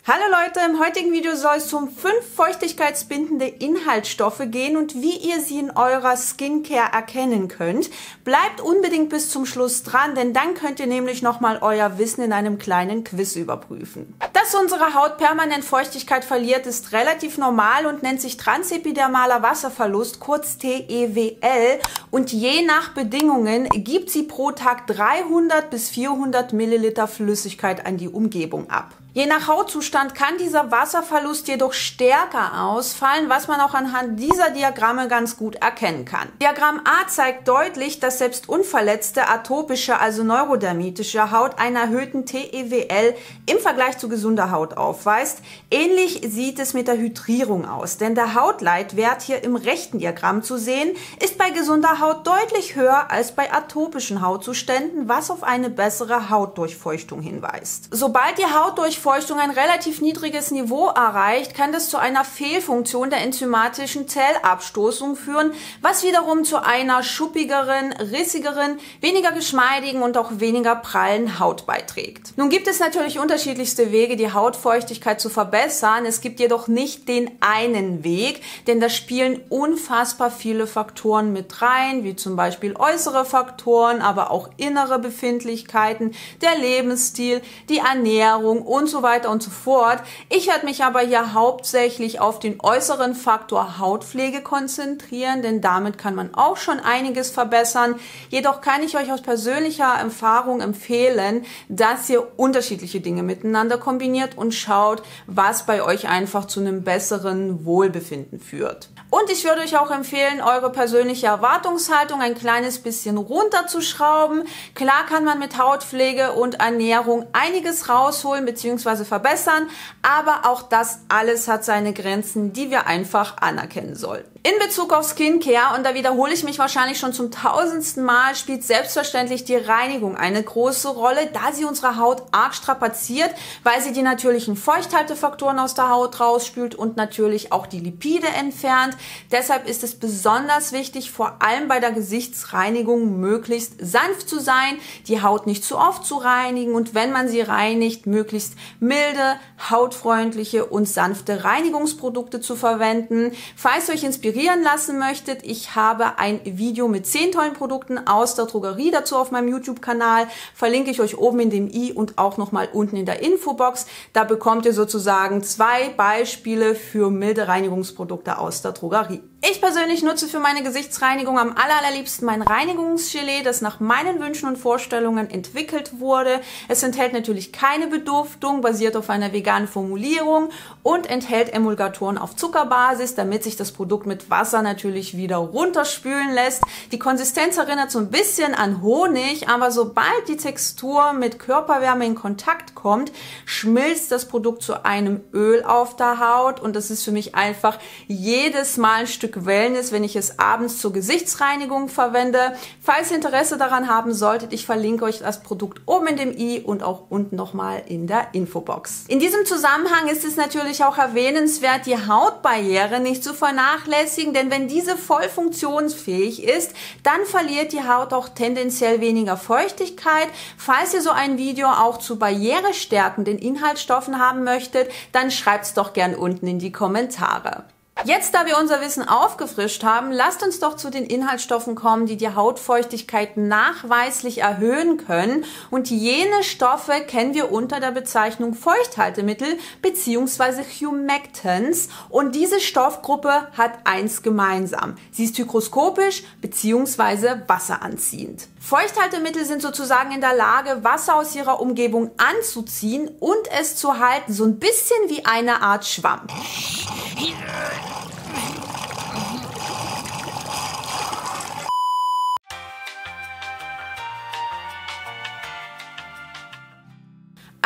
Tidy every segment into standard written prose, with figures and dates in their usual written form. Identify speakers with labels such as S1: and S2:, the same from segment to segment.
S1: Hallo Leute, im heutigen Video soll es um 5 feuchtigkeitsbindende Inhaltsstoffe gehen und wie ihr sie in eurer Skincare erkennen könnt. Bleibt unbedingt bis zum Schluss dran, denn dann könnt ihr nämlich nochmal euer Wissen in einem kleinen Quiz überprüfen. Dass unsere Haut permanent Feuchtigkeit verliert, ist relativ normal und nennt sich transepidermaler Wasserverlust, kurz TEWL, und je nach Bedingungen gibt sie pro Tag 300 bis 400 Milliliter Flüssigkeit an die Umgebung ab. Je nach Hautzustand kann dieser Wasserverlust jedoch stärker ausfallen, was man auch anhand dieser Diagramme ganz gut erkennen kann. Diagramm A zeigt deutlich, dass selbst unverletzte, atopische, also neurodermitische Haut einen erhöhten TEWL im Vergleich zu gesunder Haut aufweist. Ähnlich sieht es mit der Hydrierung aus, denn der Hautleitwert hier im rechten Diagramm zu sehen, ist bei gesunder Haut deutlich höher als bei atopischen Hautzuständen, was auf eine bessere Hautdurchfeuchtung hinweist. Sobald die Hautdurchfeuchtung ein relativ niedriges Niveau erreicht, kann das zu einer Fehlfunktion der enzymatischen Zellabstoßung führen, was wiederum zu einer schuppigeren, rissigeren, weniger geschmeidigen und auch weniger prallen Haut beiträgt. Nun gibt es natürlich unterschiedlichste Wege, die Hautfeuchtigkeit zu verbessern. Es gibt jedoch nicht den einen Weg, denn da spielen unfassbar viele Faktoren mit rein, wie zum Beispiel äußere Faktoren, aber auch innere Befindlichkeiten, der Lebensstil, die Ernährung und so weiter und so fort. Ich werde mich aber hier hauptsächlich auf den äußeren Faktor Hautpflege konzentrieren, denn damit kann man auch schon einiges verbessern. Jedoch kann ich euch aus persönlicher Erfahrung empfehlen, dass ihr unterschiedliche Dinge miteinander kombiniert und schaut, was bei euch einfach zu einem besseren Wohlbefinden führt. Und ich würde euch auch empfehlen, eure persönliche Erwartungshaltung ein kleines bisschen runterzuschrauben. Klar kann man mit Hautpflege und Ernährung einiges rausholen bzw. verbessern, aber auch das alles hat seine Grenzen, die wir einfach anerkennen sollten. In Bezug auf Skincare, und da wiederhole ich mich wahrscheinlich schon zum 1000. Mal, spielt selbstverständlich die Reinigung eine große Rolle, da sie unsere Haut arg strapaziert, weil sie die natürlichen Feuchthaltefaktoren aus der Haut rausspült und natürlich auch die Lipide entfernt. Deshalb ist es besonders wichtig, vor allem bei der Gesichtsreinigung möglichst sanft zu sein, die Haut nicht zu oft zu reinigen und wenn man sie reinigt, möglichst milde, hautfreundliche und sanfte Reinigungsprodukte zu verwenden. Falls ihr euch inspirieren lassen möchtet, ich habe ein Video mit 10 tollen Produkten aus der Drogerie dazu auf meinem YouTube-Kanal. Verlinke ich euch oben in dem i und auch nochmal unten in der Infobox. Da bekommt ihr sozusagen 2 Beispiele für milde Reinigungsprodukte aus der Drogerie. Ich persönlich nutze für meine Gesichtsreinigung am allerliebsten mein Reinigungsgelee, das nach meinen Wünschen und Vorstellungen entwickelt wurde. Es enthält natürlich keine Beduftung, basiert auf einer veganen Formulierung und enthält Emulgatoren auf Zuckerbasis, damit sich das Produkt mit Wasser natürlich wieder runterspülen lässt. Die Konsistenz erinnert so ein bisschen an Honig, aber sobald die Textur mit Körperwärme in Kontakt kommt, schmilzt das Produkt zu einem Öl auf der Haut und das ist für mich einfach jedes Mal ein Stück Wellness, wenn ich es abends zur Gesichtsreinigung verwende. Falls ihr Interesse daran haben solltet, ich verlinke euch das Produkt oben in dem i und auch unten nochmal in der Infobox. In diesem Zusammenhang ist es natürlich auch erwähnenswert, die Hautbarriere nicht zu vernachlässigen, denn wenn diese voll funktionsfähig ist, dann verliert die Haut auch tendenziell weniger Feuchtigkeit. Falls ihr so ein Video auch zu barrierestärkenden Inhaltsstoffen haben möchtet, dann schreibt es doch gern unten in die Kommentare. Jetzt, da wir unser Wissen aufgefrischt haben, lasst uns doch zu den Inhaltsstoffen kommen, die die Hautfeuchtigkeit nachweislich erhöhen können. Und jene Stoffe kennen wir unter der Bezeichnung Feuchthaltemittel bzw. Humectants. Und diese Stoffgruppe hat eins gemeinsam. Sie ist hygroskopisch bzw. wasseranziehend. Feuchthaltemittel sind sozusagen in der Lage, Wasser aus ihrer Umgebung anzuziehen und es zu halten, so ein bisschen wie eine Art Schwamm.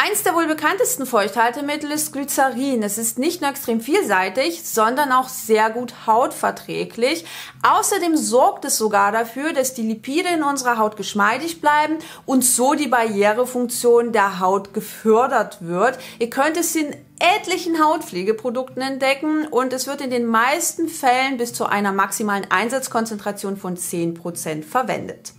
S1: Eins der wohl bekanntesten Feuchthaltemittel ist Glycerin. Es ist nicht nur extrem vielseitig, sondern auch sehr gut hautverträglich. Außerdem sorgt es sogar dafür, dass die Lipide in unserer Haut geschmeidig bleiben und so die Barrierefunktion der Haut gefördert wird. Ihr könnt es in etlichen Hautpflegeprodukten entdecken und es wird in den meisten Fällen bis zu einer maximalen Einsatzkonzentration von 10% verwendet.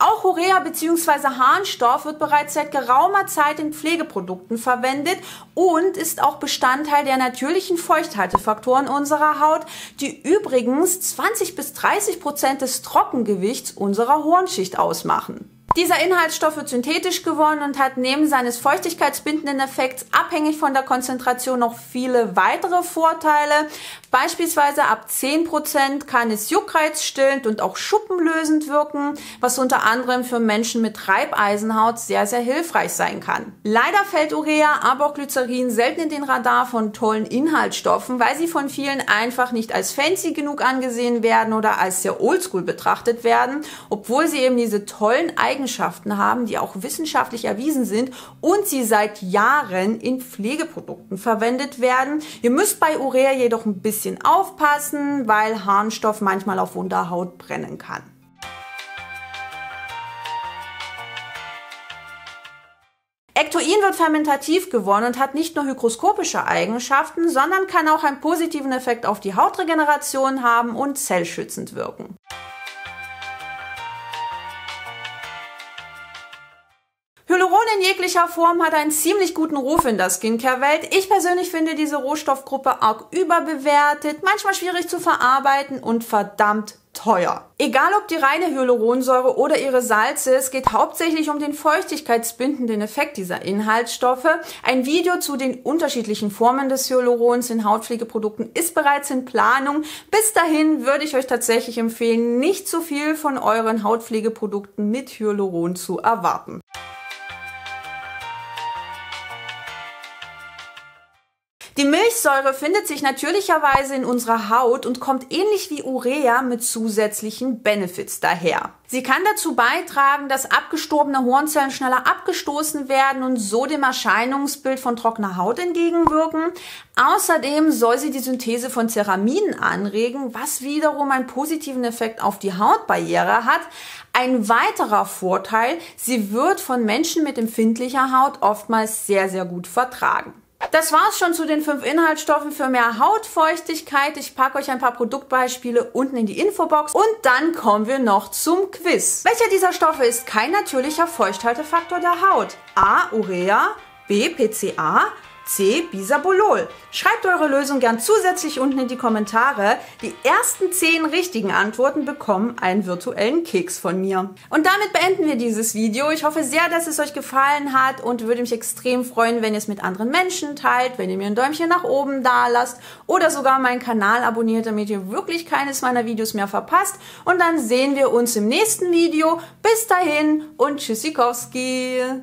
S1: Auch Urea Urea bzw. Harnstoff wird bereits seit geraumer Zeit in Pflegeprodukten verwendet und ist auch Bestandteil der natürlichen Feuchthaltefaktoren unserer Haut, die übrigens 20–30% des Trockengewichts unserer Hornschicht ausmachen. Dieser Inhaltsstoff wird synthetisch gewonnen und hat neben seines feuchtigkeitsbindenden Effekts abhängig von der Konzentration noch viele weitere Vorteile. Beispielsweise ab 10% kann es juckreizstillend und auch schuppenlösend wirken, was unter anderem für Menschen mit Treibeisenhaut sehr, sehr hilfreich sein kann. Leider fällt Urea, aber auch Glycerin selten in den Radar von tollen Inhaltsstoffen, weil sie von vielen einfach nicht als fancy genug angesehen werden oder als sehr oldschool betrachtet werden, obwohl sie eben diese tollen Eigenschaften haben, die auch wissenschaftlich erwiesen sind und sie seit Jahren in Pflegeprodukten verwendet werden. Ihr müsst bei Urea jedoch ein bisschen aufpassen, weil Harnstoff manchmal auf Wunderhaut brennen kann. Ectoin wird fermentativ gewonnen und hat nicht nur hygroskopische Eigenschaften, sondern kann auch einen positiven Effekt auf die Hautregeneration haben und zellschützend wirken. Hyaluron in jeglicher Form hat einen ziemlich guten Ruf in der Skincare-Welt. Ich persönlich finde diese Rohstoffgruppe arg überbewertet, manchmal schwierig zu verarbeiten und verdammt teuer. Egal ob die reine Hyaluronsäure oder ihre Salze, es geht hauptsächlich um den feuchtigkeitsbindenden Effekt dieser Inhaltsstoffe. Ein Video zu den unterschiedlichen Formen des Hyalurons in Hautpflegeprodukten ist bereits in Planung. Bis dahin würde ich euch tatsächlich empfehlen, nicht zu viel von euren Hautpflegeprodukten mit Hyaluron zu erwarten. Die Milchsäure findet sich natürlicherweise in unserer Haut und kommt ähnlich wie Urea mit zusätzlichen Benefits daher. Sie kann dazu beitragen, dass abgestorbene Hornzellen schneller abgestoßen werden und so dem Erscheinungsbild von trockener Haut entgegenwirken. Außerdem soll sie die Synthese von Ceramiden anregen, was wiederum einen positiven Effekt auf die Hautbarriere hat. Ein weiterer Vorteil, sie wird von Menschen mit empfindlicher Haut oftmals sehr, sehr gut vertragen. Das war's schon zu den 5 Inhaltsstoffen für mehr Hautfeuchtigkeit. Ich packe euch ein paar Produktbeispiele unten in die Infobox und dann kommen wir noch zum Quiz. Welcher dieser Stoffe ist kein natürlicher Feuchthaltefaktor der Haut? A. Urea, B. PCA, C. Bisabolol. Schreibt eure Lösung gern zusätzlich unten in die Kommentare. Die ersten 10 richtigen Antworten bekommen einen virtuellen Keks von mir. Und damit beenden wir dieses Video. Ich hoffe sehr, dass es euch gefallen hat und würde mich extrem freuen, wenn ihr es mit anderen Menschen teilt, wenn ihr mir ein Däumchen nach oben da lasst oder sogar meinen Kanal abonniert, damit ihr wirklich keines meiner Videos mehr verpasst. Und dann sehen wir uns im nächsten Video. Bis dahin und Tschüssikowski!